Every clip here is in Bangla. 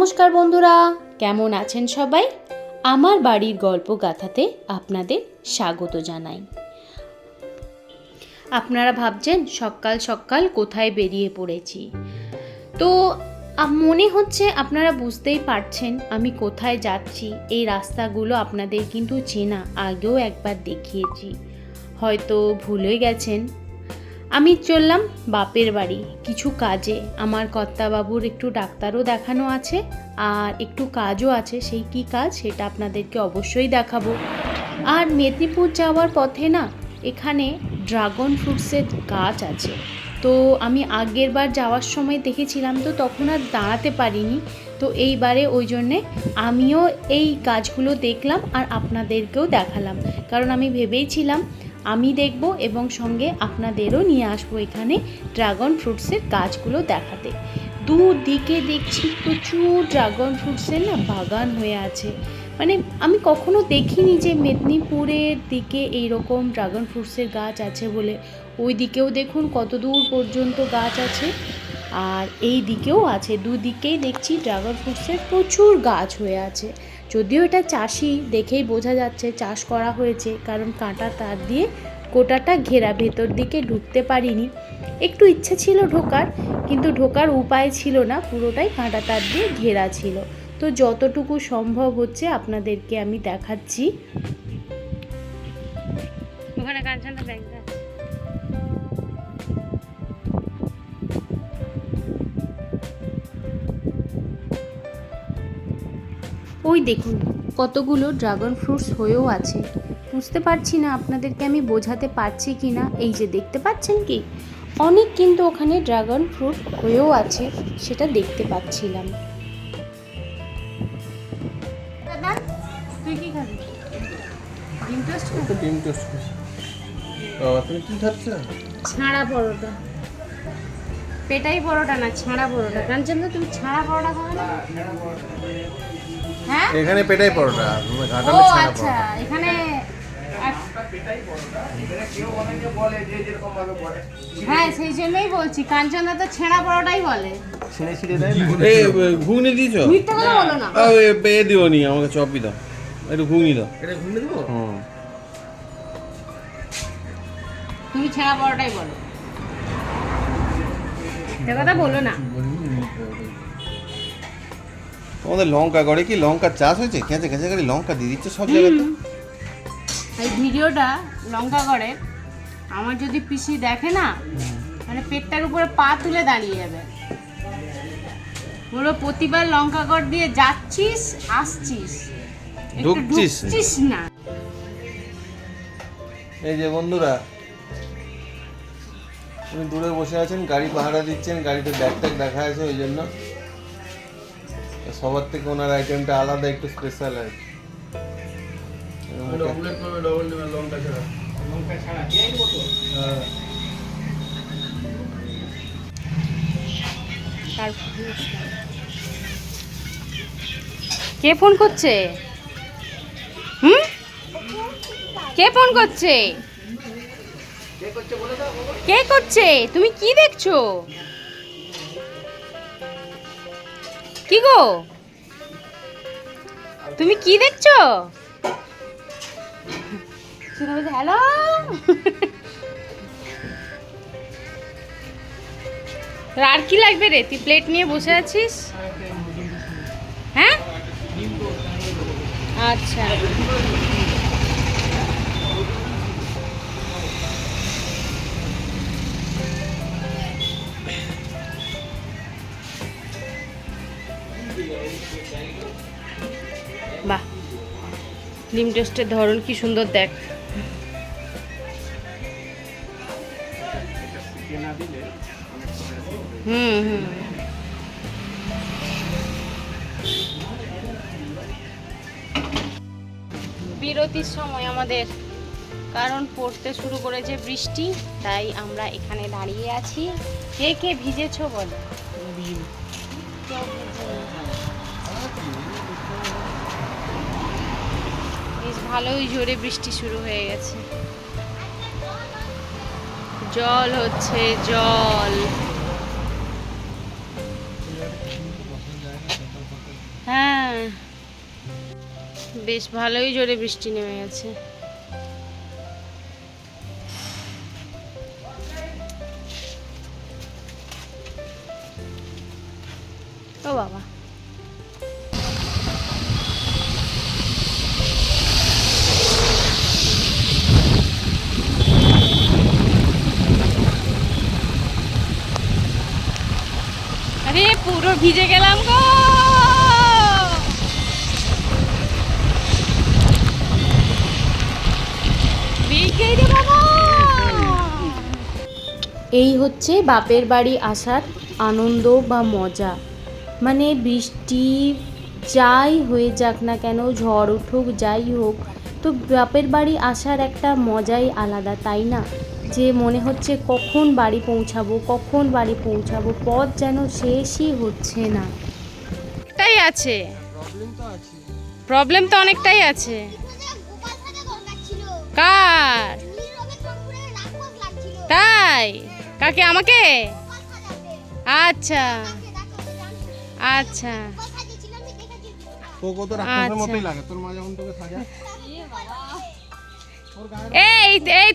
নমস্কার বন্ধুরা, কেমন আছেন সবাই? আমার বাড়ির গল্প গাথাতে আপনাদের স্বাগত জানাই। আপনারা ভাবছেন সকাল সকাল কোথায় বেরিয়ে পড়েছি, তো মনে হচ্ছে আপনারা বুঝতেই পারছেন আমি কোথায় যাচ্ছি। এই রাস্তাগুলো আপনাদের কিন্তু চেনা, আগেও একবার দেখিয়েছি, হয়তো ভুলে গেছেন। আমি চললাম বাপের বাড়ি কিছু কাজে। আমার কর্তাবাবুর একটু ডাক্তারও দেখানো আছে আর একটু কাজও আছে। সেই কি কাজ সেটা আপনাদেরকে অবশ্যই দেখাবো। আর মেদিনীপুর যাওয়ার পথে না এখানে ড্রাগন ফ্রুটসের গাছ আছে। তো আমি আগের বার যাওয়ার সময় দেখেছিলাম, তো তখন আর দাঁড়াতে পারিনি। তো এইবারে ওই জন্যে আমিও এই গাছগুলো দেখলাম আর আপনাদেরকেও দেখালাম, কারণ আমি ভেবেইছিলাম আমি দেখব এবং সঙ্গে আপনাদেরও নিয়ে আসবো এখানে ড্রাগন ফ্রুটসের গাছগুলো দেখাতে। দুদিকে দেখছি প্রচুর ড্রাগন ফ্রুটসের না বাগান হয়ে আছে। মানে আমি কখনো দেখিনি যে মেদিনীপুরের দিকে এইরকম ড্রাগন ফ্রুটসের গাছ আছে বলে। ওই দিকেও দেখুন কত দূর পর্যন্ত গাছ আছে, আর এই দিকেও আছে। দুদিকেই দেখছি ড্রাগন ফ্রুটসের প্রচুর গাছ হয়ে আছে। যদিও এটা চাষি, দেখেই বোঝা যাচ্ছে চাষ করা হয়েছে, কারণ কাঁটা তার দিয়ে গোটাটা ঘেরা, ভেতর দিকে ঢুকতে পারিনি। একটু ইচ্ছে ছিল ঢোকার, কিন্তু ঢোকার উপায় ছিল না, পুরোটাই কাঁটা তার দিয়ে ঘেরা ছিল। তো যতটুকু সম্ভব হচ্ছে আপনাদেরকে আমি দেখাচ্ছি। ওখানে কাঞ্চনটা ব্যাংকটা ওই দেখুন কতগুলো ড্রাগন ফ্রুটস হয়েও আছে। বুঝতে পারছি না আপনাদেরকে আমি বোঝাতে পারছি কি না। এই যে দেখতে পাচ্ছেন কি, অনেক কিন্তু ওখানে ড্রাগন ফ্রুট হয়েও আছে, সেটা দেখতে পাচ্ছিলাম। দাদা তুই কি খাবি? ডিম টোস্ট খাবি? ডিম টোস্ট খাচ্ছি। তুমি কি খাচ্ছ? ছাড়া পরোটা। পেটাই পরোটা না, ছাড়া পরোটা। কাঞ্চন তুমি ছাড়া পরোটা খাবে না? হ্যাঁ এখানে পেটাই পরোটা, তুমি ও ঘাটালে ছানা আচ্ছা, পরোটা। এখানে পেটাই পরোটা। এখানে কেউ অনেকে বলে যে যেরকম ভাবে বলে। হ্যাঁ সেই জন্যই বলছি, কাঞ্চনদা তো ছেঁড়া পরোটাই বলে। ছিঁড়ে ছিঁড়ে দেয় না। এই ঘুগনি দিয়েছো? মিথ্যে কথা বলো না। পেয়ে দিও নি, আমাকে চপই দাও, একটু ঘুগনি দাও। এটা ঘুগনি দেবো? হুম। তুমি ছেঁড়া পরোটাই বলো, এ কথা বলো না। তোমাদের লঙ্কা গড়ে কি লঙ্কা চাষ হয়েছে? খেঁচে খেঁচে করে লঙ্কা দিয়ে দিচ্ছে সব জায়গাতে। এই ভিডিওটা লঙ্কা করে আমার যদি পিসি দেখে না, মানে পেটটার উপরে পা তুলে দাঁড়িয়ে যাবে। বলো প্রতিবার লঙ্কা গড় দিয়ে যাচ্ছিস আসছিস, একটু ঢুকছিস না। এই যে বন্ধুরা, উনি দূরে বসে আছেন, গাড়ি পাহারা দিচ্ছেন, গাড়িতে ব্যাগ ট্যাগ দেখা আছে, ওই জন্য সবার থেকে ওনার আইটেমটা আলাদা, একটু স্পেশাল আর কি। কে ফোন করছে? কে ফোন করছে? কে করছে? তুমি কি দেখছো? কি গো, তুমি কি দেখছো? হ্যালো, আর কি লাগবে রে? তুই প্লেট নিয়ে বসে আছিস? হ্যাঁ আচ্ছা, বাহ, ডিম টোস্টের ধরন কি সুন্দর দেখ। হুম বিরতির সময় আমাদের, কারণ পড়তে শুরু করেছে বৃষ্টি, তাই আমরা এখানে দাঁড়িয়ে আছি। কে কে ভিজেছো বলো? বেশ ভালোই জোরে বৃষ্টি শুরু হয়ে গেছে, জল হচ্ছে জল। হ্যাঁ, বেশ ভালোই জোরে বৃষ্টি নেমে গেছে। ও বাবা, আরে পুরো ভিজে গেলাম গো। ভিজে রে বাবা। এই হচ্ছে বাপের বাড়ি আসার আনন্দ বা মজা। মানে বৃষ্টি যাই হয়ে যাক না কেন, ঝড় উঠুক যাই হোক, তো বাপের বাড়ি আসার একটা মজাই আলাদা, তাই না? যে মনে হচ্ছে কখন বাড়ি পৌঁছাবো, কখন বাড়ি পৌঁছাবো, পথ যেন শেষই হচ্ছে না। তাই আছে, প্রবলেম তো অনেকটাই আছে। কার? তাই? কাকে? আমাকে? আচ্ছা আচ্ছা এই এই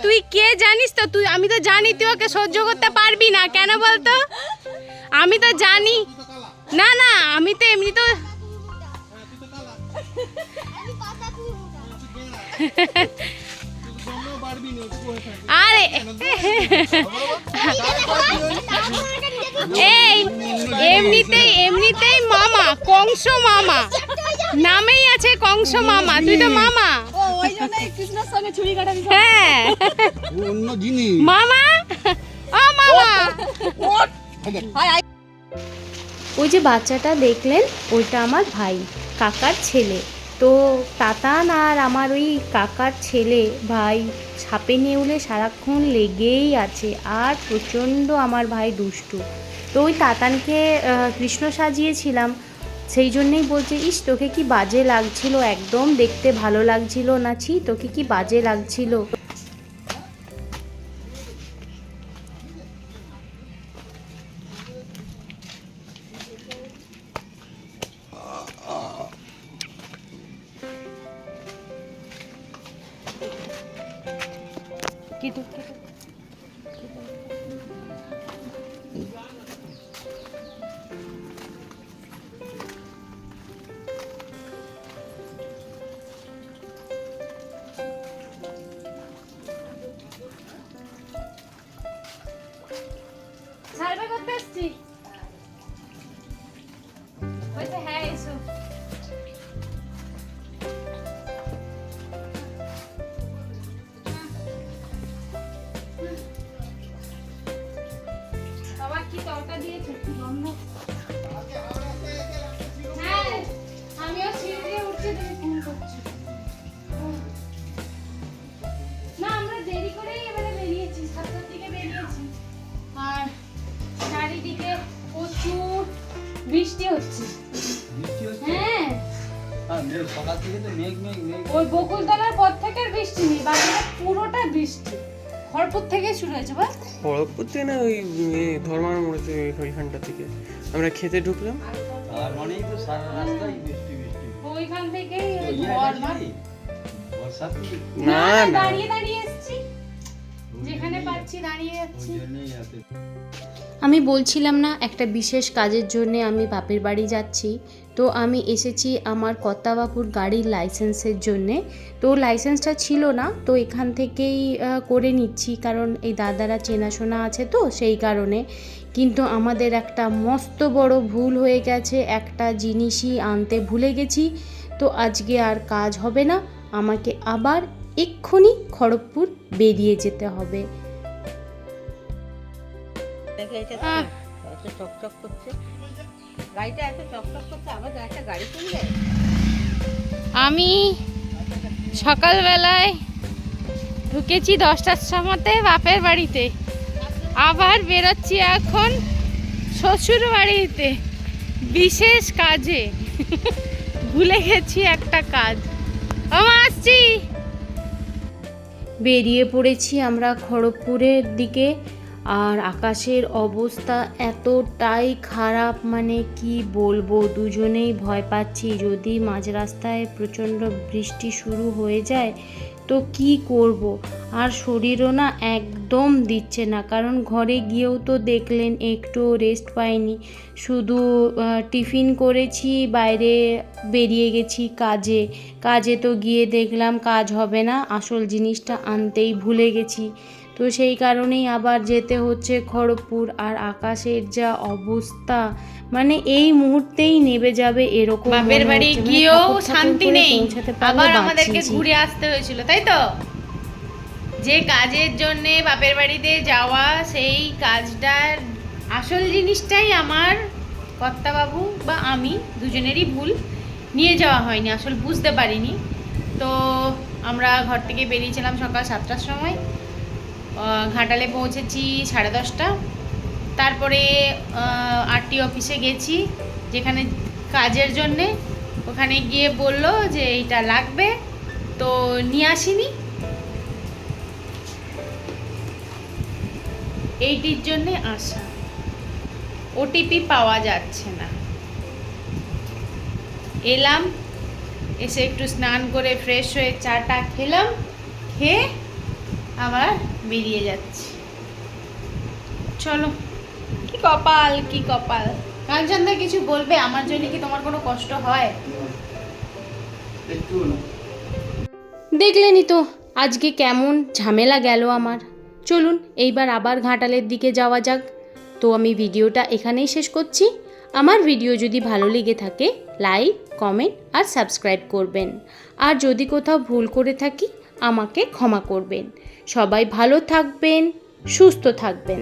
তুই কে জানিস তো? আমি তো জানি তুই ওকে সহ্য করতে পারবি না, কেন বলতো? আমি তো জানি। না না, আমি তো এমনি তো আরে এই এমনিতেই মামা, কংস মামা নামেই আছে, কংস মামা। তুই তো মামা। হ্যাঁ মামা, ও মামা। ওই যে বাচ্চাটা দেখলেন, ওইটা আমার ভাই, কাকার ছেলে। তো তাতান আর আমার ওই কাকার ছেলে ভাই সাপে নেউলে সারাক্ষণ লেগেই আছে, আর প্রচণ্ড আমার ভাই দুষ্টু। তো ওই তাতানকে কৃষ্ণ সাজিয়েছিলাম, সেই জন্যেই বলছে, ইস তোকে কি বাজে লাগছিল, একদম দেখতে ভালো লাগছিল না, ছি তোকে কি বাজে লাগছিল। সার্ভে করতে এসছি। বলছে হ্যাঁ এসো। বাবা কি তরকা দিয়েছে, কি গন্ধ। হ্যাঁ আমিও সিঁড়ি দিয়ে উঠছি, তুমি ফোন করছো। না আমরা দেরি করেই এবারে বেরিয়েছি, 7টার দিকে বেরিয়েছি, আর চারিদিকে প্রচুর বৃষ্টি হচ্ছে। হ্যাঁ ওই বকুলতলার পর থেকে বৃষ্টি নেই, বাকিটা পুরোটা বৃষ্টি খড়পুর থেকে শুরু হয়েছে। বা খড়গপুর থেকে না, ওই ধর্মার মোড় থেকে, ওইখানটা থেকে আমরা খেতে ঢুকলাম, আর মানেই তো সারা রাস্তায় বৃষ্টি বৃষ্টি। ওইখান থেকেই বর্ষা না না দাঁড়িয়ে দাঁড়িয়ে এসেছি, যেখানে পাচ্ছি দাঁড়িয়ে যাচ্ছি। ওই জন্যই আছে। আমি বলছিলাম না একটা বিশেষ কাজের জন্যে আমি বাপের বাড়ি যাচ্ছি। তো আমি এসেছি আমার কর্তাবাবুর গাড়ির লাইসেন্সের জন্যে। তো লাইসেন্সটা ছিল না, তো এখান থেকেই করে নিচ্ছি, কারণ এই দাদারা চেনাশোনা আছে তো সেই কারণে। কিন্তু আমাদের একটা মস্ত বড় ভুল হয়ে গেছে, একটা জিনিসই আনতে ভুলে গেছি। তো আজকে আর কাজ হবে না, আমাকে আবার এক্ষুনি খড়গপুর বেরিয়ে যেতে হবে। আমি সকালবেলায় ঢুকেছি 10টার সময়তে বাপের বাড়িতে, আবার বেরোচ্ছি এখন শ্বশুর বাড়িতে বিশেষ কাজে। ভুলে গেছি একটা কাজ। আসছি। বেরিয়ে পড়েছি আমরা খড়গপুরের দিকে, আর আকাশের অবস্থা এতটাই খারাপ, মানে কি বলবো, দুজনেই ভয় পাচ্ছি যদি মাঝ রাস্তায় প্রচণ্ড বৃষ্টি শুরু হয়ে যায় তো কি করব। আর শরীরও না একদম দিচ্ছে না, কারণ ঘরে গিয়েও তো দেখলেন একটু রেস্ট পাইনি, শুধু টিফিন করেছি, বাইরে বেরিয়ে গেছি কাজে তো গিয়ে দেখলাম কাজ হবে না, আসল জিনিসটা আনতেই ভুলে গেছি। তো সেই কারণেই আবার যেতে হচ্ছে খড়গপুর। আর আকাশের যা অবস্থা, মানে এই মুহূর্তেই নেবে যাবে এরকম বাপের মনে বাড়ি হচ্ছে, মানে গিয়েও ঠাকুর ঠাকুর শান্তি করে নেই, পৌঁছাতে পারলে আবার আমাদেরকে বাঁচিয়েছি। ঘুরে আসতে হয়েছিল, তাই তো? যে কাজের জন্যে বাপের বাড়িতে যাওয়া, সেই কাজটার আসল জিনিসটাই আমার কর্তাবাবু বা আমি দুজনেরই ভুল, নিয়ে যাওয়া হয়নি, আসল বুঝতে পারিনি। তো আমরা ঘর থেকে বেরিয়েছিলাম সকাল 7টার সময়, ঘাটালে পৌঁছেছি 10:30। তারপরে আরটি অফিসে গেছি যেখানে কাজের জন্যে, ওখানে গিয়ে বললো যে এইটা লাগবে, তো নিয়ে আসিনি। এইটির জন্যে আসা, ওটিপি পাওয়া যাচ্ছে না। এলাম, এসে একটু স্নান করে ফ্রেশ হয়ে চাটা খেলাম, খেয়ে আবার বেরিয়ে যাচ্ছি। চলো, কি কপাল, কি কপাল। কাঞ্চনদা কিছু বলবে? আমার জন্য কি তোমার কোনো কষ্ট হয়? একটু না। দেখলেনই তো আজকে কেমন ঝামেলা গেল আমার। চলুন এইবার আবার ঘাটালের দিকে যাওয়া যাক। তো আমি ভিডিওটা এখানেই শেষ করছি। আমার ভিডিও যদি ভালো লেগে থাকে লাইক, কমেন্ট আর সাবস্ক্রাইব করবেন। আর যদি কোথাও ভুল করে থাকি আমাকে ক্ষমা করবেন। সবাই ভালো থাকবেন, সুস্থ থাকবেন।